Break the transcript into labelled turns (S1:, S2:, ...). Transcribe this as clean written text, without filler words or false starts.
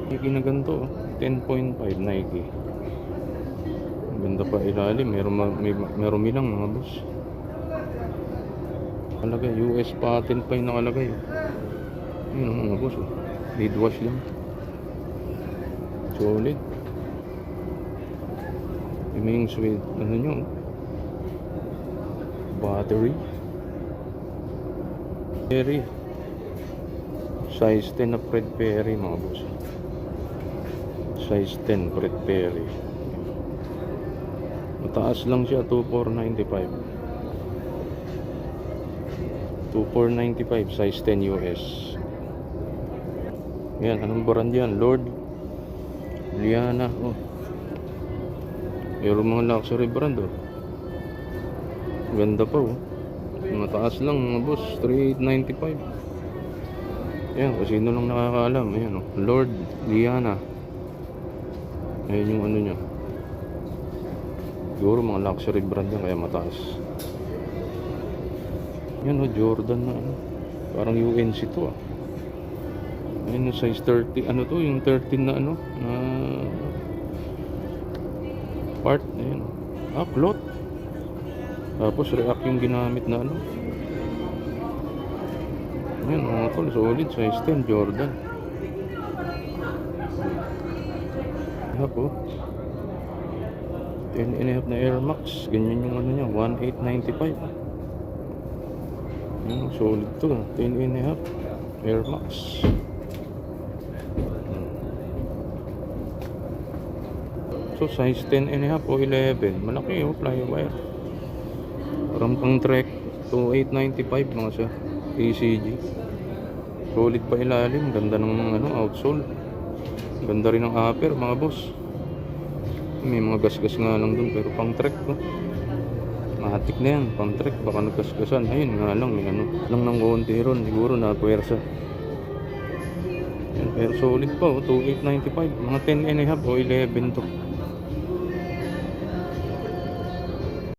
S1: Nike na ganito, 10.5 Nike. Ganda pa ilalim, meron lang mga boss. Nakalagay, US patent pa yung nakalagay. Yun mga boss, lead wash lang. Solid. May sweet, ano nyo, battery. Perry. Size 10 na Fred Perry mga boss. Size 10 Fred Perry. Mataas lang siya, 2495. 2495 size 10 US. Yan, anong brand yan? Lord Liana. Oh, meron mga luxury brand, oh. Ganda pa, oh. Mataas lang mga boss, 3895. Yan, kung sino lang nakakaalam. Ayan, oh. Lord Liana. Ayan yung ano nya. Siguro mga luxury brand yan, kaya mataas. Yan, oh, Jordan na ano. Parang UNC to, ah. Ayan, size 30. Ano to, yung 13 na ano, na part. Ayan, cloth. Tapos React yung ginamit na ano. Ayan mga tol, solid, size 10 Jordan. Ayan po, 10.5 na Air Max. Ganyan yung ano nya, 1895. Ayan, solid to, 10.5 Air Max. So size 10.5 o 11. Malaki, oh, flywire. Parang pang trek. 2895 mga siya. ACG. Solid pa ilalim. Ganda ng ano, outsole. Ganda rin ng upper mga boss. May mga gasgas nga lang dun, pero pang trek, no? Matik na yan, pang trek. Baka naggasgasan. Ayun nga lang, may ano lang ng konti ron. Siguro na puwersa. Yan, pero solid pa, oh, 2895. Mga 10.5 o 11 to.